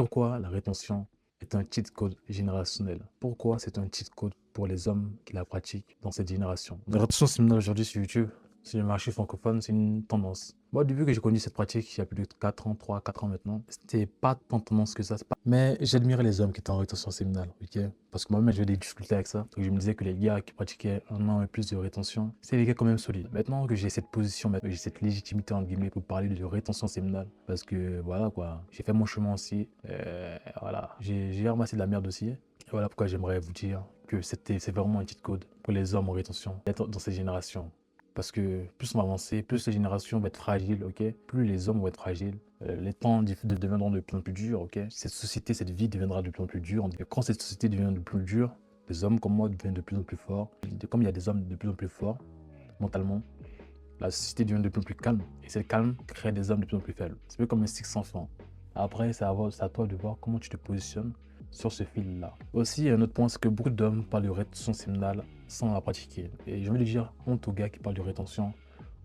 Pourquoi la rétention est un cheat code générationnel? Pourquoi c'est un cheat code pour les hommes qui la pratiquent dans cette génération? La rétention séminale aujourd'hui sur YouTube, sur le marché francophone, c'est une tendance. Moi, depuis que j'ai connu cette pratique, il y a plus de 4 ans, 3, 4 ans maintenant, c'était pas tant tendance que ça. Mais j'admirais les hommes qui étaient en rétention séminale, ok? Parce que moi-même, j'avais des difficultés avec ça. Donc, je me disais que les gars qui pratiquaient 1 an et plus de rétention, c'est des gars quand même solides. Maintenant que j'ai cette position, j'ai cette légitimité, entre guillemets, pour parler de rétention séminale, parce que voilà quoi, j'ai fait mon chemin aussi, voilà, j'ai ramassé de la merde aussi. Et voilà pourquoi j'aimerais vous dire que c'est vraiment un cheat code pour les hommes en rétention d'être dans cette génération. Parce que plus on va avancer, plus cette génération va être fragile, ok? Plus les hommes vont être fragiles, les temps deviendront de plus en plus durs, ok? Cette société, cette vie deviendra de plus en plus dure. Et quand cette société devient de plus en plus dure, les hommes comme moi deviennent de plus en plus forts. Comme il y a des hommes de plus en plus forts mentalement, la société devient de plus en plus calme. Et cette calme crée des hommes de plus en plus faibles. C'est un peu comme un cycle sans fin. Après, c'est à toi de voir comment tu te positionnes sur ce fil-là. Aussi, un autre point, c'est que beaucoup d'hommes parlent de rétention séminale sans la pratiquer. Et j'ai envie de dire honte aux gars qui parlent de rétention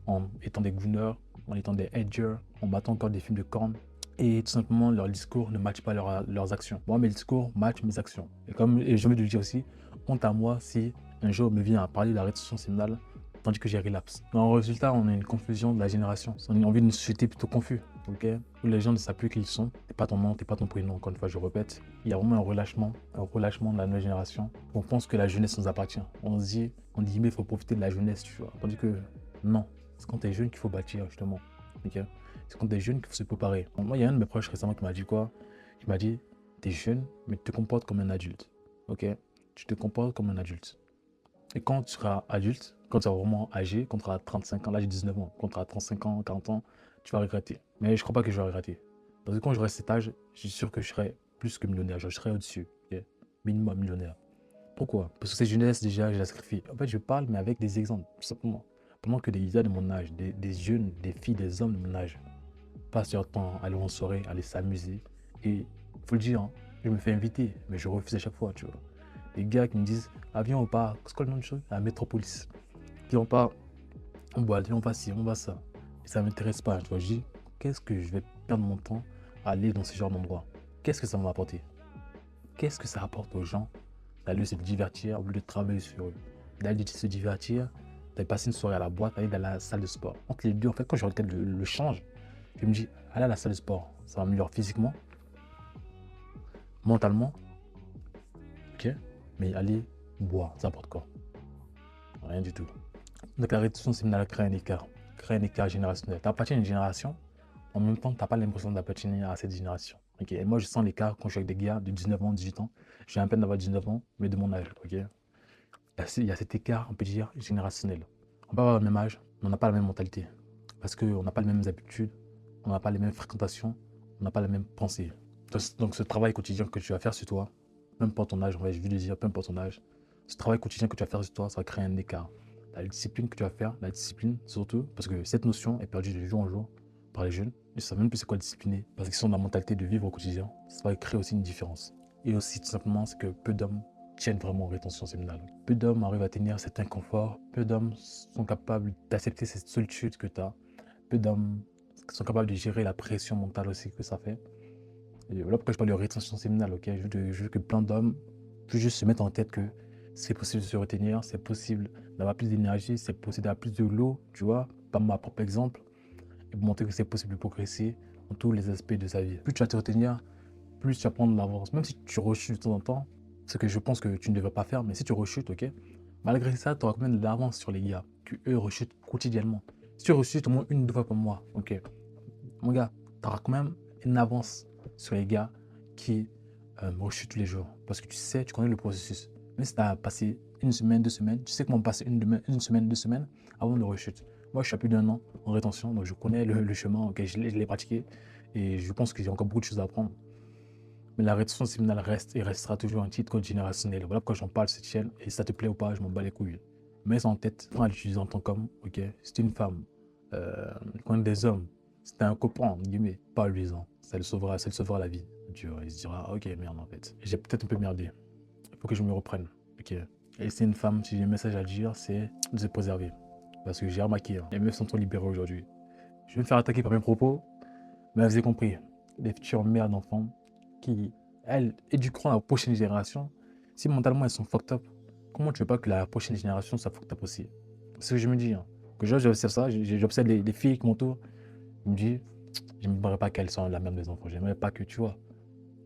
en étant des gooners, en étant des edgers, en battant encore des films de cornes. Et tout simplement, leur discours ne matche pas leurs actions. Moi, mes discours matchent mes actions. Et j'ai envie de le dire aussi, honte à moi si un jour me vient à parler de la rétention séminale tandis que j'ai relapse. En résultat, on a une confusion de la génération. On a envie d'une société plutôt confuse, ok? Où les gens ne savent plus qui ils sont. T'es pas ton nom, t'es pas ton prénom. Encore une fois, je répète, il y a vraiment un relâchement de la nouvelle génération. On pense que la jeunesse nous appartient. On dit, mais il faut profiter de la jeunesse, tu vois. Tandis que non, c'est quand t'es jeune qu'il faut bâtir, justement, ok? C'est quand t'es jeune qu'il faut se préparer. Moi, il y a un de mes proches récemment qui m'a dit quoi? Il m'a dit, t'es jeune, mais tu te comportes comme un adulte, ok? Tu te comportes comme un adulte. Et quand tu seras adulte, quand tu seras vraiment âgé, quand tu auras 35 ans, là j'ai 19 ans, quand tu auras 35 ans, 40 ans, tu vas regretter. Mais je crois pas que je vais regretter. Parce que quand j'aurai cet âge, je suis sûr que je serai plus que millionnaire, je serai au-dessus, ok? Minimum millionnaire. Pourquoi? Parce que cette jeunesse déjà, je la sacrifie. En fait, je parle, mais avec des exemples, tout simplement. Pendant que des gars de mon âge, des jeunes, des filles, des hommes de mon âge, passent leur temps à aller en soirée, à aller s'amuser. Et faut le dire, hein, je me fais inviter, mais je refuse à chaque fois, tu vois. Les gars qui me disent, ah viens, on part, c'est quoi le nom du truc? À Metropolis. Viens, on part, on boit, viens, on va ci, on va ça. Et ça ne m'intéresse pas, tu vois. Je dis, qu'est-ce que je vais perdre mon temps à aller dans ce genre d'endroit? Qu'est-ce que ça va apporter? Qu'est-ce que ça apporte aux gens d'aller se divertir au lieu de travailler sur eux? D'aller se divertir, d'aller passer une soirée à la boîte, d'aller dans la salle de sport. Entre les deux, en fait, quand je regarde le change, je me dis, aller à la salle de sport, ça va m'améliorer physiquement, mentalement, ok? Mais aller boire, ça apporte quoi? Rien du tout. Donc la réduction séminale crée un écart générationnel. Tu appartiens à une génération, en même temps, tu n'as pas l'impression d'appartenir à cette génération. Okay? Et moi, je sens l'écart quand je suis avec des gars de 19 ans, 18 ans. J'ai à peine d'avoir 19 ans, mais de mon âge. Okay? Il y a cet écart, on peut dire, générationnel. On peut avoir le même âge, mais on n'a pas la même mentalité. Parce qu'on n'a pas les mêmes habitudes, on n'a pas les mêmes fréquentations, on n'a pas la même pensée. Donc ce travail quotidien que tu vas faire sur toi, peu importe ton âge, en fait, je veux dire, peu importe ton âge, ce travail quotidien que tu vas faire sur toi, ça va créer un écart. La discipline que tu vas faire, la discipline surtout, parce que cette notion est perdue de jour en jour par les jeunes. Ils ne savent même plus c'est quoi discipliner, parce qu'ils sont dans la mentalité de vivre au quotidien. Ça va créer aussi une différence. Et aussi, tout simplement, c'est que peu d'hommes tiennent vraiment en rétention séminale. Peu d'hommes arrivent à tenir cet inconfort. Peu d'hommes sont capables d'accepter cette solitude que tu as. Peu d'hommes sont capables de gérer la pression mentale aussi que ça fait. Et voilà pourquoi je parle de rétention séminale, ok? Je veux que plein d'hommes puissent juste se mettre en tête que c'est possible de se retenir, c'est possible d'avoir plus d'énergie, c'est possible d'avoir plus de l'eau, tu vois, par mon propre exemple, et pour montrer que c'est possible de progresser dans tous les aspects de sa vie. Plus tu vas te retenir, plus tu vas prendre de l'avance. Même si tu rechutes de temps en temps, ce que je pense que tu ne devrais pas faire, mais si tu rechutes, ok, malgré ça, tu auras quand même de l'avance sur les gars, qui eux rechutent quotidiennement. Si tu rechutes au moins 1 ou 2 fois par mois, ok, mon gars, tu auras quand même une avance sur les gars qui rechutent tous les jours. Parce que tu sais, tu connais le processus. Même si tu as passé 1 semaine, 2 semaines, tu sais comment passer une semaine, 2 semaines avant de rechute. Moi, je suis à plus d'1 an en rétention, donc je connais le chemin, ok, je l'ai pratiqué et je pense qu'il y a encore beaucoup de choses à apprendre. Mais la rétention séminale reste et restera toujours un titre code générationnel. Voilà pourquoi j'en parle cette chaîne. Et si ça te plaît ou pas, je m'en bats les couilles. Mets ça en tête, prends à l'utiliser en tant qu'homme, ok? Si t'es une femme, quand des hommes, si t'es un copain, entre guillemets, pas luisant, ça le sauvera la vie. Tu vois, il se dira, ok, merde, en fait. J'ai peut-être un peu merdé. Il faut que je me reprenne, ok? Et si c'est une femme, si j'ai un message à dire, c'est de se préserver. Parce que j'ai remarqué, hein, les meufs sont trop libérées aujourd'hui. Je vais me faire attaquer par mes propos, mais vous avez compris. Les futures mères d'enfants qui, elles, éduqueront la prochaine génération, si mentalement elles sont fucked up, comment tu veux pas que la prochaine génération soit fucked up aussi? C'est ce que je me dis. Hein. Que j'observe ça, j'observe les filles qui m'entourent. Je me dis, j'aimerais pas qu'elles soient la mère des enfants. J'aimerais pas que, tu vois.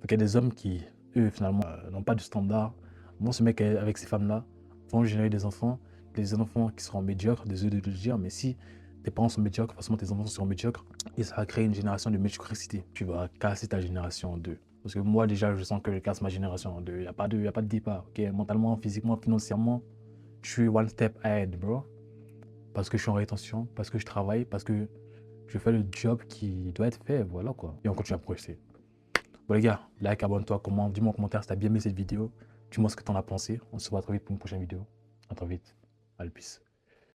Donc il y a des hommes qui, eux, finalement, n'ont pas de standard. Vont se mettre avec ces femmes-là, vont générer des enfants qui seront médiocres, désolé de le dire, mais si tes parents sont médiocres, forcément tes enfants seront médiocres, et ça va créer une génération de médiocrité. Tu vas casser ta génération en deux. Parce que moi, déjà, je sens que je casse ma génération en deux. Il n'y a pas de départ, ok? Mentalement, physiquement, financièrement, je suis one step ahead, bro. Parce que je suis en rétention, parce que je travaille, parce que je fais le job qui doit être fait, voilà quoi. Et on continue à progresser. Bon les gars, like, abonne-toi, dis-moi en commentaire si t'as bien aimé cette vidéo. Dis-moi ce que t'en as pensé. On se voit très vite pour une prochaine vidéo. À très vite. Allez, peace.